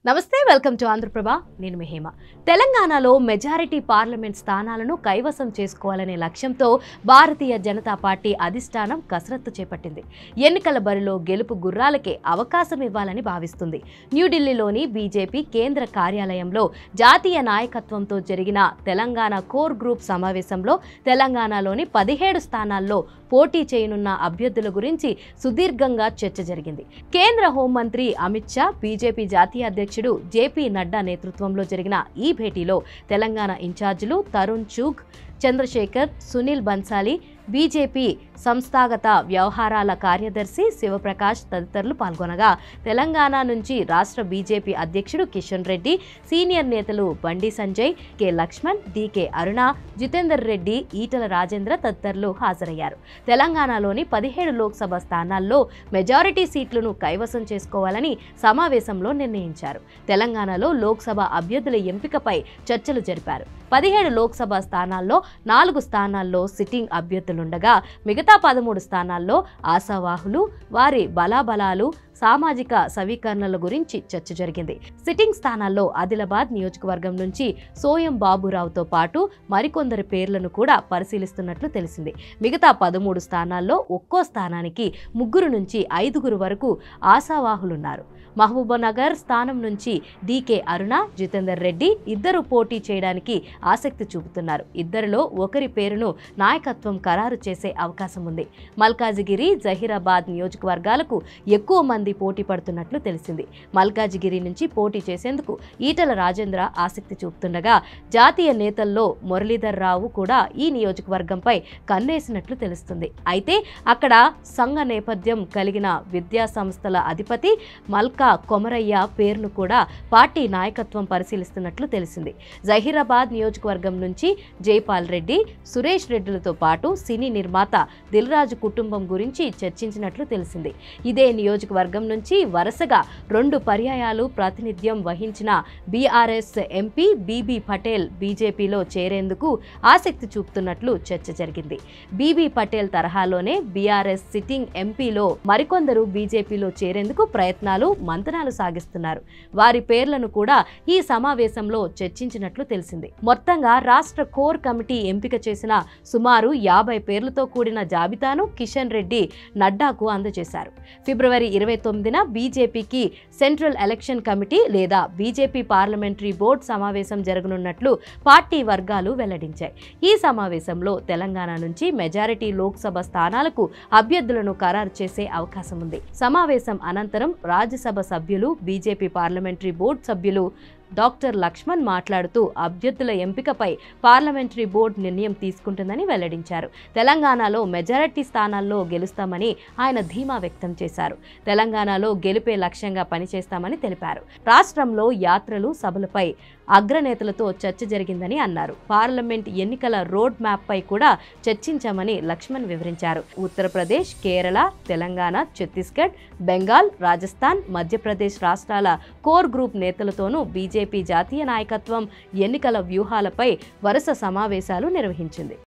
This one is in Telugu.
నమస్తే వెల్కమ్ టు ఆంధ్రప్రభ నేను మహేమ తెలంగాణలో మెజారిటీ పార్లమెంట్ స్థానాలను కైవసం చేసుకోవాలనే లక్ష్యంతో భారతీయ జనతా పార్టీ అధిష్టానం కసరత్తు చేపట్టింది. ఎన్నికల బరిలో గెలుపు గుర్రాలకే అవకాశం ఇవ్వాలని భావిస్తుంది. న్యూఢిల్లీలోని బీజేపీ కేంద్ర కార్యాలయంలో జాతీయ నాయకత్వంతో జరిగిన తెలంగాణ కోర్ గ్రూప్ సమావేశంలో తెలంగాణలోని 17 స్థానాల్లో పోటీ చేయనున్న అభ్యర్థుల గురించి సుదీర్ఘంగా చర్చ జరిగింది. కేంద్ర హోంమంత్రి అమిత్ షా, బీజేపీ జాతీయ అధ్యక్షుడు జేపీ నడ్డా నేతృత్వంలో జరిగిన ఈ భేటీలో తెలంగాణ ఇన్ఛార్జీలు తరుణ్ చుగ్, చంద్రశేఖర్, సునీల్ బన్సాలి, బీజేపీ సంస్థాగత వ్యవహారాల కార్యదర్శి శివప్రకాష్ తదితరులు పాల్గొనగా, తెలంగాణ నుంచి రాష్ట్ర బీజేపీ అధ్యక్షుడు కిషన్ రెడ్డి, సీనియర్ నేతలు బండి సంజయ్, కె లక్ష్మణ్, డికే అరుణ, జితేందర్ రెడ్డి, ఈటల రాజేంద్ర తదితరులు హాజరయ్యారు. తెలంగాణలోని 17 లోక్సభ స్థానాల్లో మెజారిటీ సీట్లను కైవసం చేసుకోవాలని సమావేశంలో నిర్ణయించారు. తెలంగాణలో లోక్సభ అభ్యర్థుల ఎంపికపై చర్చలు జరిపారు. 17 లోక్సభ స్థానాల్లో 4 స్థానాల్లో సిట్టింగ్ అభ్యర్థులుండగా మిగతా 13 స్థానాల్లో ఆశావాహులు, వారి బలాబలాలు, సామాజిక సమీకరణల గురించి చర్చ జరిగింది. సిట్టింగ్ స్థానాల్లో ఆదిలాబాద్ నియోజకవర్గం నుంచి సోయం బాబురావుతో పాటు మరికొందరి పేర్లను కూడా పరిశీలిస్తున్నట్లు తెలిసింది. మిగతా 13 స్థానాల్లో ఒక్కో స్థానానికి 3 నుంచి 5 వరకు ఆశావాహులున్నారు. మహబూబానగర్ స్థానం నుంచి డికే అరుణ, జితేందర్ రెడ్డి ఇద్దరు పోటీ చేయడానికి ఆసక్తి చూపుతున్నారు. ఇద్దరిలో ఒకరి పేరును నాయకత్వం ఖరారు చేసే అవకాశం ఉంది. మల్కాజిగిరి, జహీరాబాద్ నియోజకవర్గాలకు ఎక్కువ మంది పోటీ పడుతున్నట్లు తెలిసింది. మల్కాజిగిరి నుంచి పోటీ చేసేందుకు ఈటల రాజేంద్ర ఆసక్తి చూపుతుండగా, జాతీయ నేతల్లో మురళీధర్ రావు కూడా ఈ నియోజకవర్గంపై కన్నేసినట్లు తెలుస్తుంది. అయితే అక్కడ సంఘ నేపథ్యం కలిగిన విద్యా సంస్థల అధిపతి మల్కా కొమరయ్య పేరును కూడా పార్టీ నాయకత్వం పరిశీలిస్తున్నట్లు తెలిసింది. జహీరాబాద్ నియోజకవర్గం నుంచి జైపాల్ రెడ్డి, సురేష్ రెడ్డిలతో పాటు సినీ నిర్మాత దిల్రాజు కుటుంబం గురించి చర్చించినట్లు తెలిసింది. ఇదే నియోజకవర్గం నుంచి వరుసగా 2 పర్యాయాలు ప్రాతినిధ్యం వహించిన బీఆర్ఎస్ ఎంపీ బీబీ పటేల్ బీజేపీలో చేరేందుకు ఆసక్తి చూపుతున్నట్లు చర్చ జరిగింది. బీబీ పటేల్ తరహాలోనే బీఆర్ఎస్ సిట్టింగ్ ఎంపీలో మరికొందరు బీజేపీలో చేరేందుకు ప్రయత్నాలు, మంతనాలు సాగిస్తున్నారు. వారి పేర్లను కూడా ఈ సమావేశంలో చర్చించినట్లు తెలిసింది. మొత్తంగా రాష్ట్ర కోర్ కమిటీ ఎంపిక చేసిన సుమారు 50 పేర్లతో కూడిన జాబితాను కిషన్ రెడ్డి నడ్డాకు అందజేశారు. ఫిబ్రవరి 29న బీజేపీకి సెంట్రల్ ఎలక్షన్ కమిటీ లేదా బీజేపీ పార్లమెంటరీ బోర్డు సమావేశం జరగనున్నట్లు పార్టీ వర్గాలు వెల్లడించాయి. ఈ సమావేశంలో తెలంగాణ నుంచి మెజారిటీ లోక్సభ స్థానాలకు అభ్యర్థులను ఖరారు చేసే అవకాశం ఉంది. సమావేశం అనంతరం రాజ్యసభ సభ్యులు, బీజేపీ పార్లమెంటరీ బోర్డు సభ్యులు డాక్టర్ లక్ష్మణ్ మాట్లాడుతూ అభ్యర్థుల ఎంపికపై పార్లమెంటరీ బోర్డు నిర్ణయం తీసుకుంటుందని వెల్లడించారు. తెలంగాణలో మెజారిటీ స్థానాల్లో గెలుస్తామని ఆయన ధీమా వ్యక్తం చేశారు. తెలంగాణలో గెలిపే లక్ష్యంగా పనిచేస్తామని తెలిపారు. రాష్ట్రంలో యాత్రలు, సభలపై అగ్రనేతలతో చర్చ జరిగిందని అన్నారు. పార్లమెంట్ ఎన్నికల రోడ్ మ్యాప్ పై కూడా చర్చించామని లక్ష్మణ్ వివరించారు. ఉత్తరప్రదేశ్, కేరళ, తెలంగాణ, ఛత్తీస్గఢ్, బెంగాల్, రాజస్థాన్, మధ్యప్రదేశ్ రాష్ట్రాల కోర్ గ్రూప్ నేతలతోనూ బీజేపీ జాతీయ నాయకత్వం ఎన్నికల వ్యూహాలపై వరుస సమావేశాలు నిర్వహించింది.